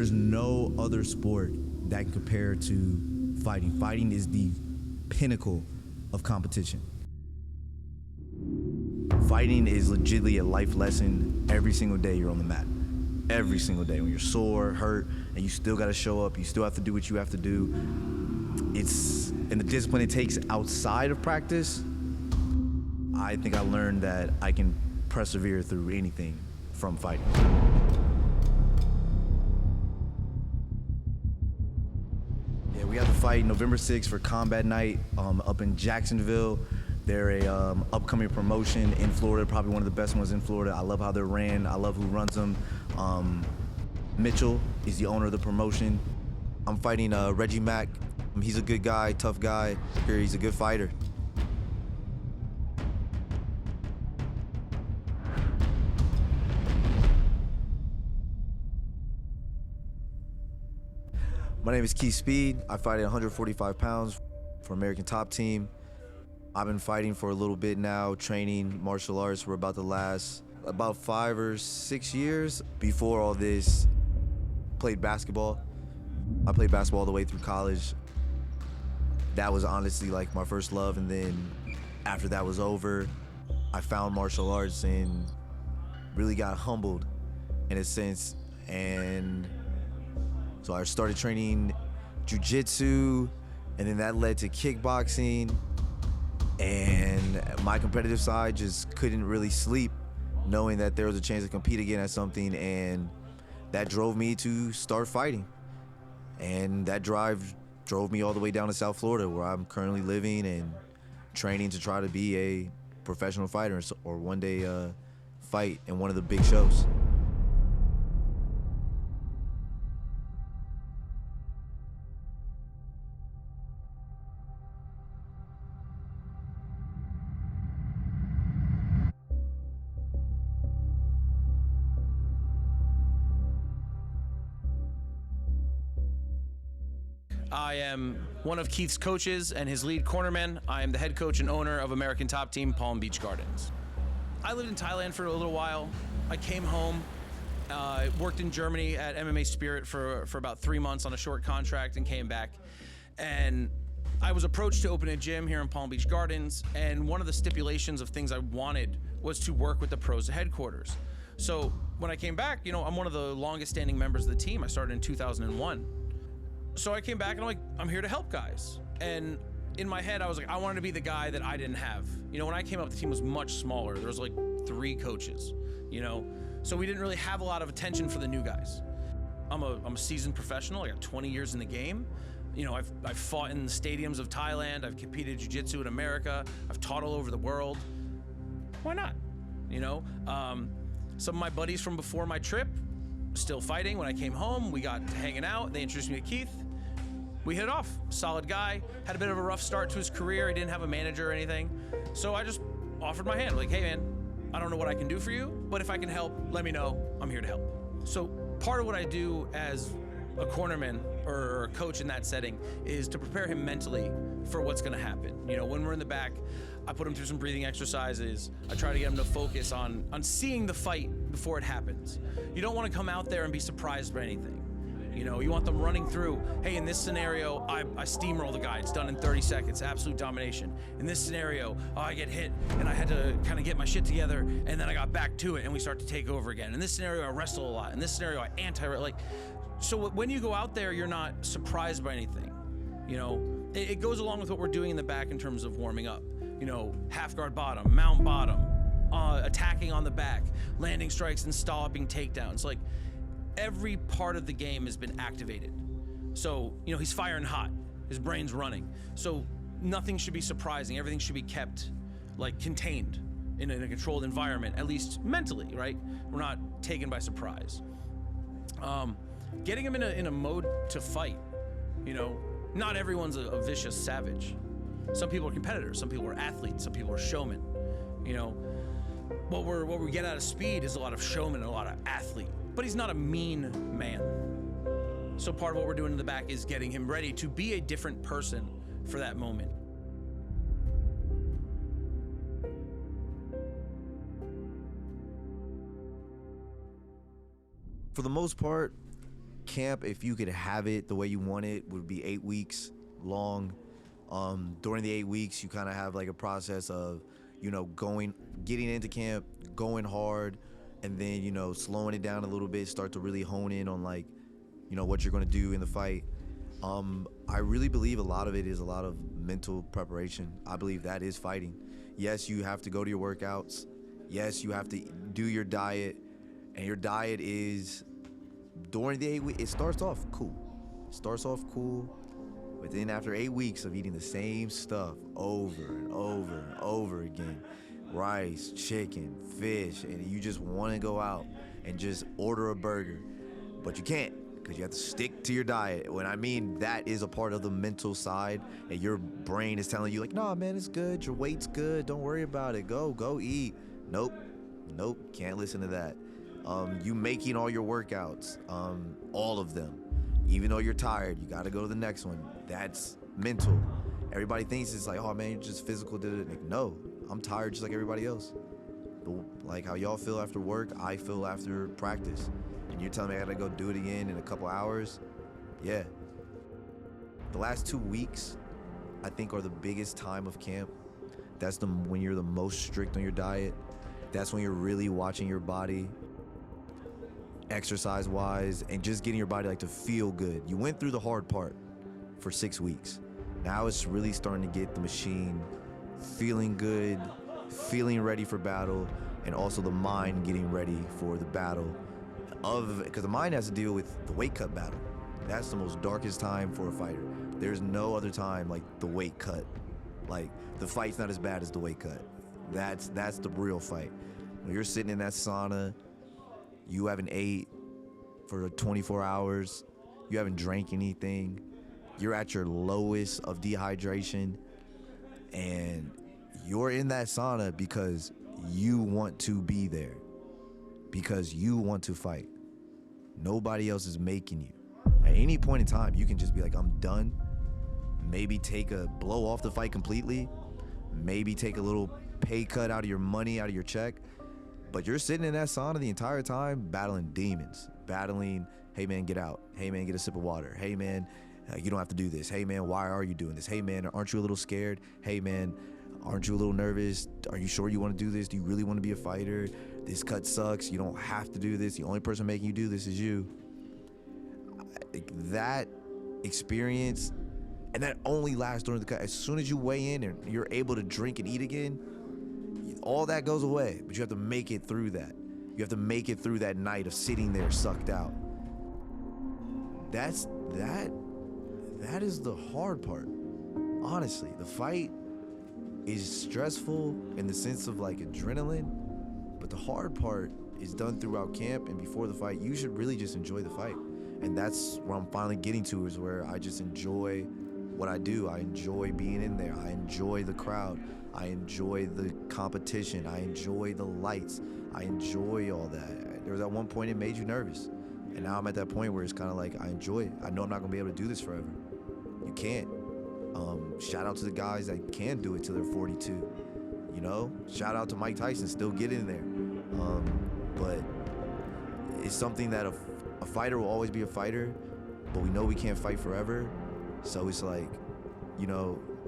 There's no other sport that can compare to fighting. Fighting is the pinnacle of competition. Fighting is legitimately a life lesson every single day you're on the mat. Every single day when you're sore, hurt, and you still gotta show up, you still have to do what you have to do. And the discipline it takes outside of practice, I think I learned that I can persevere through anything from fighting. Yeah, we have to fight November 6th for Combat Night up in Jacksonville. They're a upcoming promotion in Florida, probably one of the best ones in Florida. I love how they're ran. I love who runs them. Mitchell is the owner of the promotion. I'm fighting Reggie Mack. He's a good guy, tough guy. He's a good fighter. My name is Keith Speed. I fight at 145 pounds for American Top Team. I've been fighting for a little bit now, training martial arts for about the last 5 or 6 years. Before all this, played basketball. I played basketball all the way through college. That was honestly like my first love, and then after that was over, I found martial arts and really got humbled in a sense. And so I started training jiu-jitsu, and then that led to kickboxing. And my competitive side just couldn't really sleep, knowing that there was a chance to compete again at something, and that drove me to start fighting. And that drive drove me all the way down to South Florida, where I'm currently living and training to try to be a professional fighter or one day fight in one of the big shows. I am one of Keith's coaches and his lead cornerman. I am the head coach and owner of American Top Team Palm Beach Gardens. I lived in Thailand for a little while. I came home, worked in Germany at MMA Spirit for about 3 months on a short contract, and came back. And I was approached to open a gym here in Palm Beach Gardens, and one of the stipulations of things I wanted was to work with the pros at headquarters. So when I came back, I'm one of the longest standing members of the team. I started in 2001. So I came back and I'm like, I'm here to help guys. And in my head, I was like, I wanted to be the guy that I didn't have. When I came up, the team was much smaller. There was like 3 coaches, So we didn't really have a lot of attention for the new guys. I'm a seasoned professional. I got 20 years in the game. I've fought in the stadiums of Thailand. I've competed jiu-jitsu in America. I've taught all over the world. Why not? Some of my buddies from before my trip, still fighting. When I came home, we got to hanging out. They introduced me to Keith. We hit it off. Solid guy. Had a bit of a rough start to his career. He didn't have a manager or anything. So I just offered my hand. Like, hey man, I don't know what I can do for you, but if I can help, let me know. I'm here to help. So part of what I do as a cornerman or a coach in that setting is to prepare him mentally for what's gonna happen. When we're in the back, I put him through some breathing exercises. I try to get him to focus on seeing the fight before it happens. You don't wanna come out there and be surprised by anything. You want them running through, hey, in this scenario, I steamroll the guy. It's done in 30 seconds, absolute domination. In this scenario, I get hit and I had to kind of get my shit together, and then I got back to it and we start to take over again. In this scenario, I wrestle a lot. In this scenario, I so when you go out there, you're not surprised by anything. It goes along with what we're doing in the back in terms of warming up. Half guard bottom, mount bottom, attacking on the back, landing strikes and stopping takedowns. Like, every part of the game has been activated. So, he's firing hot, his brain's running. So nothing should be surprising. Everything should be kept contained in a controlled environment, at least mentally, right? We're not taken by surprise. Getting him in a mode to fight, not everyone's a vicious savage. Some people are competitors, some people are athletes, some people are showmen. What we get out of Speed is a lot of showman and a lot of athlete, but he's not a mean man. So part of what we're doing in the back is getting him ready to be a different person for that moment. For the most part, camp, if you could have it the way you want it, would be 8 weeks long. During the 8 weeks, you kind of have like a process of, getting into camp, going hard, and then, slowing it down a little bit, start to really hone in on like, what you're going to do in the fight. I really believe a lot of it is a lot of mental preparation. I believe that is fighting. Yes, you have to go to your workouts. Yes, you have to do your diet, and your diet is, during the 8 weeks, it starts off cool. But then after 8 weeks of eating the same stuff over and over and over again, rice, chicken, fish, and you just want to go out and just order a burger, but you can't because you have to stick to your diet. When I mean that is a part of the mental side, and your brain is telling you like, nah, man, it's good. Your weight's good. Don't worry about it. Go eat. Nope, can't listen to that. You making all your workouts, all of them. Even though you're tired, you got to go to the next one. That's mental. Everybody thinks it's like, oh man, you're just physical. Like, no, I'm tired just like everybody else. Like how y'all feel after work, I feel after practice. And you're telling me I got to go do it again in a couple hours? Yeah. The last 2 weeks, I think, are the biggest time of camp. That's when you're the most strict on your diet. That's when you're really watching your body, exercise-wise, and just getting your body like to feel good. You went through the hard part for 6 weeks. Now it's really starting to get the machine feeling good, feeling ready for battle, and also the mind getting ready for the battle because the mind has to deal with the weight cut battle. That's the most darkest time for a fighter. There's no other time like the weight cut. Like, the fight's not as bad as the weight cut. That's the real fight. When you're sitting in that sauna, you haven't ate for 24 hours, you haven't drank anything, you're at your lowest of dehydration, and you're in that sauna because you want to be there, because you want to fight. Nobody else is making you. At any point in time, you can just be like, I'm done. Maybe blow off the fight completely. Maybe take a little pay cut out of your money, out of your check. But you're sitting in that sauna the entire time battling demons. Battling, hey man, get out. Hey man, get a sip of water. Hey man, you don't have to do this. Hey man, why are you doing this? Hey man, aren't you a little scared? Hey man, aren't you a little nervous? Are you sure you want to do this? Do you really want to be a fighter? This cut sucks. You don't have to do this. The only person making you do this is you. That experience, and that only lasts during the cut. As soon as you weigh in and you're able to drink and eat again, all that goes away. But you have to make it through that. You have to make it through that night of sitting there sucked out. That is the hard part. Honestly, the fight is stressful in the sense of like adrenaline, but the hard part is done throughout camp and before the fight. You should really just enjoy the fight. And that's where I'm finally getting to, is where I just enjoy what I do. I enjoy being in there. I enjoy the crowd. I enjoy the competition. I enjoy the lights. I enjoy all that. There was at one point it made you nervous. And now I'm at that point where it's kind of like, I enjoy it. I know I'm not gonna be able to do this forever. You can't. Shout out to the guys that can do it till they're 42. Shout out to Mike Tyson, still getting in there. But it's something that a fighter will always be a fighter, but we know we can't fight forever. So it's like,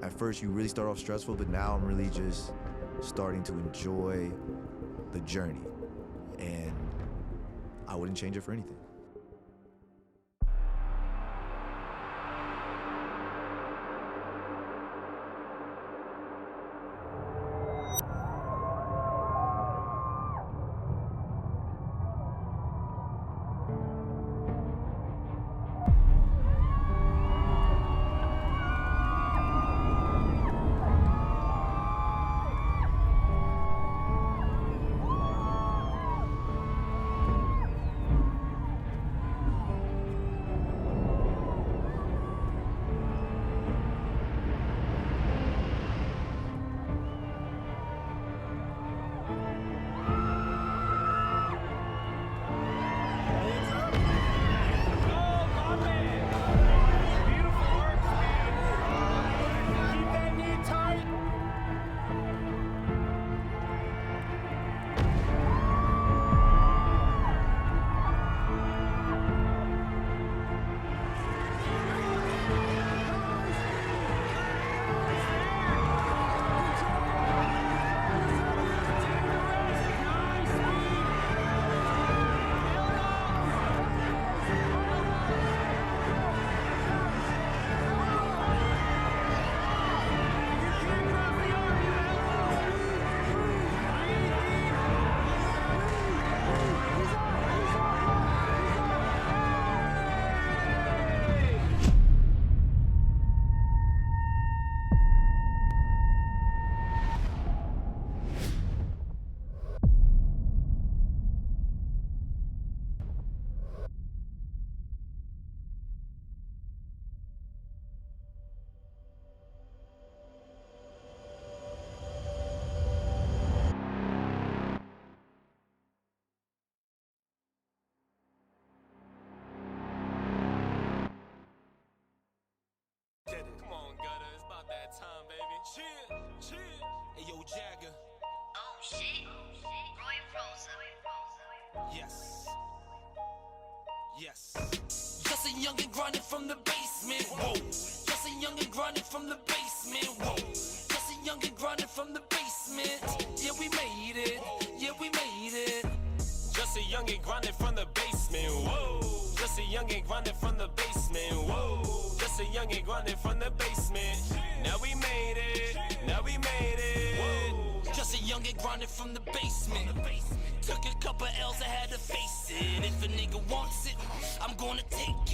at first you really start off stressful, but now I'm really just starting to enjoy the journey. And I wouldn't change it for anything. Hey, yo, Jagger. Oh shit. Roy Frozen. Yes. Yes. Just a youngin' grinding from the basement. Whoa. Just a youngin' grinding from the basement. Whoa. Just a youngin' grinding from the basement. Yeah, we made it. Yeah, we made it. Just a youngin' grinding from the basement. Whoa. Just a youngin' grinding from the basement. Whoa. Just a youngin' grinding from the basement. Now we made it. Now we made it. Whoa. Just a youngin' grinding from the basement. Took a couple L's, I had to face it. If a nigga wants it, I'm gonna take